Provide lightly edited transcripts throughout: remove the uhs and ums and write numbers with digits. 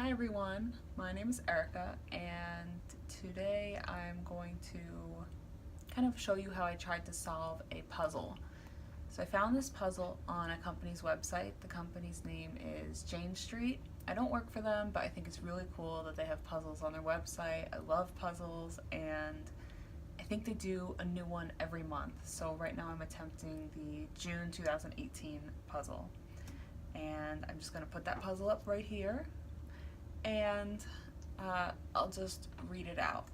Hi everyone, my name is Erica and today I'm going to kind of show you how I tried to solve a puzzle. So I found this puzzle on a company's website. The company's name is Jane Street. I don't work for them, but I think it's really cool that they have puzzles on their website. I love puzzles and I think they do a new one every month. So right now I'm attempting the June 2018 puzzle. And I'm just going to put that puzzle up right here and I'll just read it out.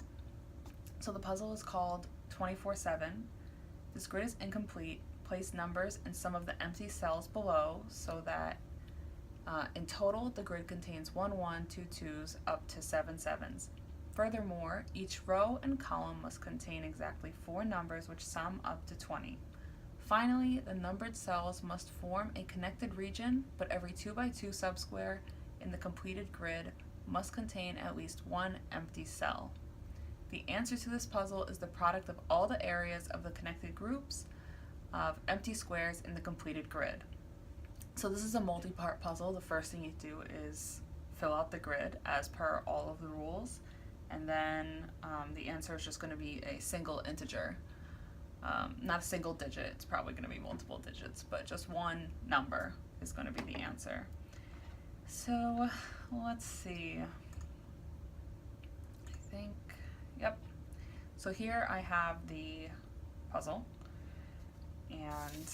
So the puzzle is called 24/7. This grid is incomplete. Place numbers in some of the empty cells below so that in total the grid contains 1 1, 2 2s up to 7 7s. Furthermore, each row and column must contain exactly 4 numbers which sum up to 20. Finally, the numbered cells must form a connected region, but every 2 by 2 subsquare in the completed grid must contain at least one empty cell. The answer to this puzzle is the product of all the areas of the connected groups of empty squares in the completed grid. So this is a multi-part puzzle. The first thing you do is fill out the grid as per all of the rules, and then the answer is just going to be a single integer. Not a single digit, it's probably going to be multiple digits, but just one number is going to be the answer. So let's see, I think, yep. So here I have the puzzle, and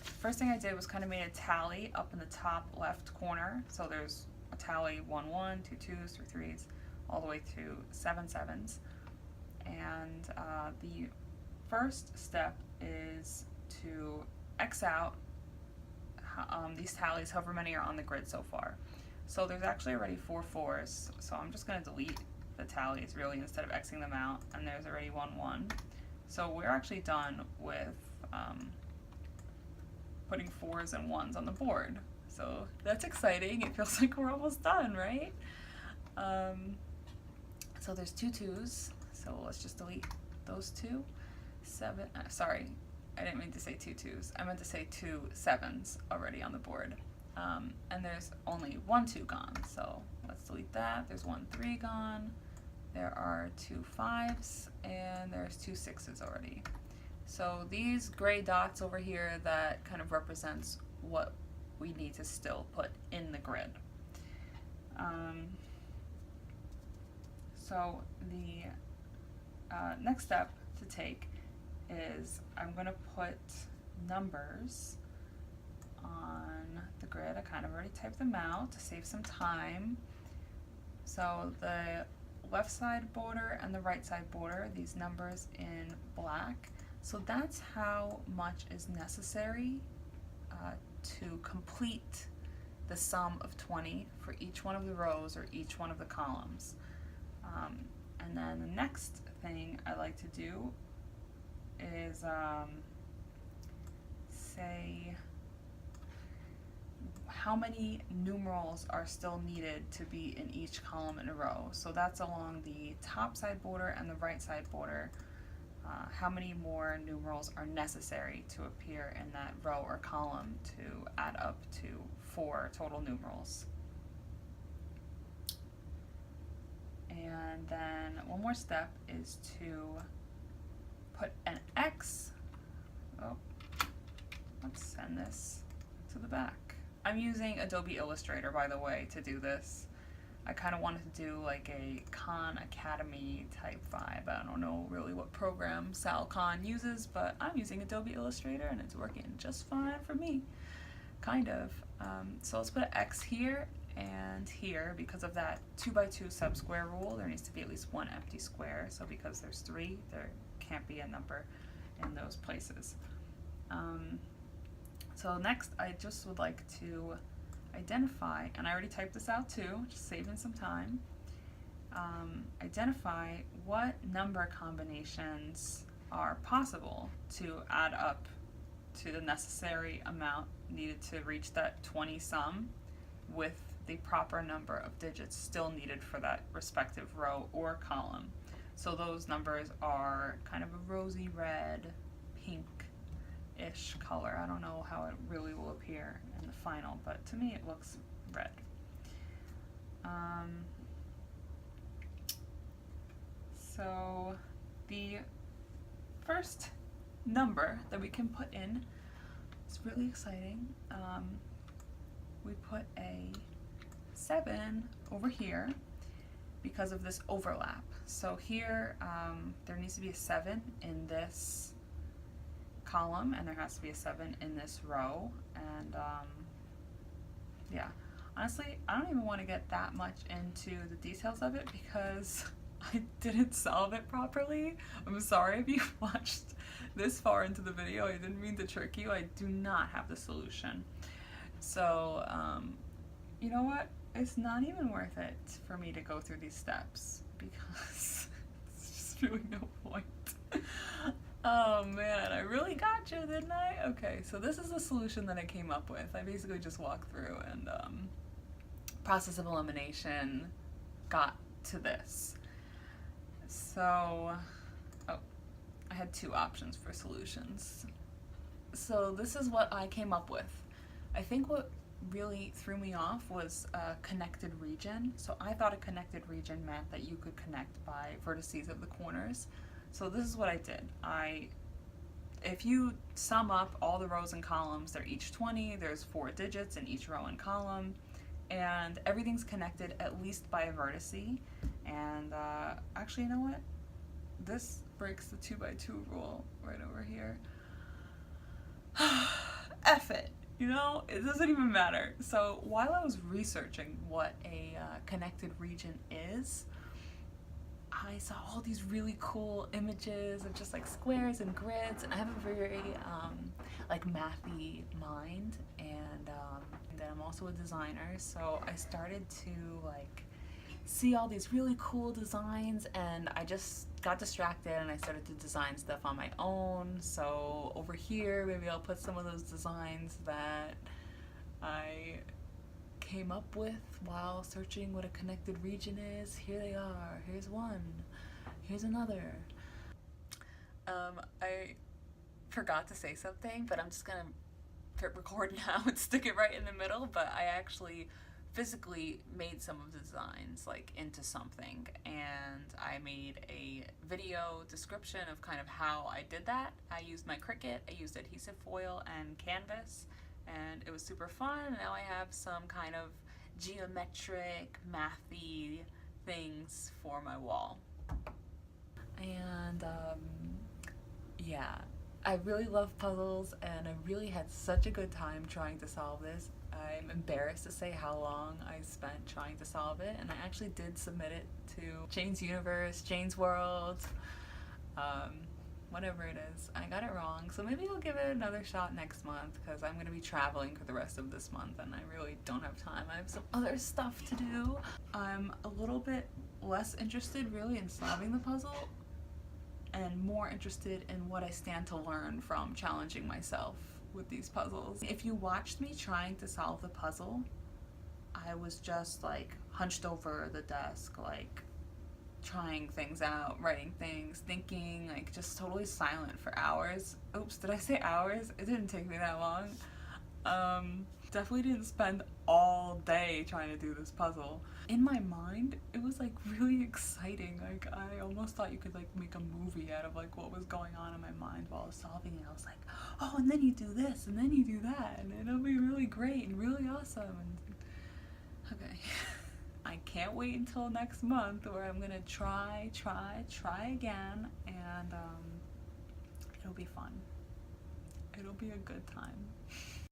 first thing I did was kind of made a tally up in the top left corner. So there's a tally 1 1, 2 2s, 3 3s, all the way to 7 7s. And the first step is to X out these tallies, however many are on the grid so far. So there's actually already 4 4s, so I'm just going to delete the tallies really instead of Xing them out, and there's already 1 1. So we're actually done with putting 4s and 1s on the board. So that's exciting. It feels like we're almost done, right? So there's 2 2s, so let's just delete those 2. Sorry, I didn't mean to say 2 2s. I meant to say 2 7s already on the board. And there's only 1 2 gone, so let's delete that. There's 1 3 gone. There are 2 5s, and there's 2 6s already. So these gray dots over here, that kind of represents what we need to still put in the grid. So the next step to take is I'm going to put numbers on the grid. I kind of already typed them out to save some time. So the left side border and the right side border, these numbers in black. So that's how much is necessary to complete the sum of 20 for each one of the rows or each one of the columns. And then the next thing I like to do is say how many numerals are still needed to be in each column in a row. So that's along the top side border and the right side border. How many more numerals are necessary to appear in that row or column to add up to 4 total numerals. And then one more step is to put an X. Oh, let's send this to the back. I'm using Adobe Illustrator, by the way, to do this. I kind of wanted to do like a Khan Academy type vibe. I don't know really what program Sal Khan uses, but I'm using Adobe Illustrator and it's working just fine for me, kind of. So let's put an X here and here. Because of that 2 by 2 subsquare rule, there needs to be at least 1 empty square. So because there's 3, there can't be a number in those places. So next I just would like to identify, and I already typed this out too, just saving some time, identify what number combinations are possible to add up to the necessary amount needed to reach that 20 sum with the proper number of digits still needed for that respective row or column. So those numbers are kind of a rosy red, pink-ish color. I don't know how it really will appear in the final, but to me it looks red. So the first number that we can put in is really exciting. We put a 7 over here because of this overlap. So here there needs to be a 7 in this column, and there has to be a 7 in this row. And yeah, honestly, I don't even want to get that much into the details of it because I didn't solve it properly. I'm sorry if you watched this far into the video. I didn't mean to trick you. I do not have the solution. So you know what? It's not even worth it for me to go through these steps because it's just really no point. Oh man, I really got you, didn't I? Okay, so this is the solution that I came up with. I basically just walked through and process of elimination got to this. So, oh, I had 2 options for solutions. So this is what I came up with. I think what really threw me off was a connected region. So I thought a connected region meant that you could connect by vertices of the corners. So this is what I did. If you sum up all the rows and columns, they're each 20, there's 4 digits in each row and column, and everything's connected at least by a vertice. And actually, you know what? This breaks the 2x2 rule right over here. F it. You know, it doesn't even matter. So while I was researching what a connected region is, I saw all these really cool images of just like squares and grids, and I have a very like mathy mind, and then I'm also a designer, so I started to like see all these really cool designs, and I just got distracted and I started to design stuff on my own. So over here, maybe I'll put some of those designs that I came up with while searching what a connected region is. Here they are. Here's one. Here's another. I forgot to say something, but I'm just gonna hit record now and stick it right in the middle, but I actually physically made some of the designs like into something, and I made a video description of kind of how I did that. I used my Cricut, I used adhesive foil and canvas, and it was super fun. Now I have some kind of geometric, mathy things for my wall. And yeah, I really love puzzles, and I really had such a good time trying to solve this. I'm embarrassed to say how long I spent trying to solve it, and I actually did submit it to Jane's Universe, Jane's World, whatever it is. I got it wrong, so maybe I'll give it another shot next month, because I'm going to be traveling for the rest of this month and I really don't have time. I have some other stuff to do. I'm a little bit less interested really in solving the puzzle and more interested in what I stand to learn from challenging myself with these puzzles. If you watched me trying to solve the puzzle, I was just like hunched over the desk, like trying things out, writing things, thinking, like just totally silent for hours. Oops, did I say hours? It didn't take me that long. Definitely didn't spend all day trying to do this puzzle. In my mind, it was like really exciting. Like I almost thought you could like make a movie out of like what was going on in my mind while I was solving it. I was like, oh, and then you do this, and then you do that, and it'll be really great and really awesome. And okay. I can't wait until next month where I'm gonna try again, and it'll be fun. It'll be a good time.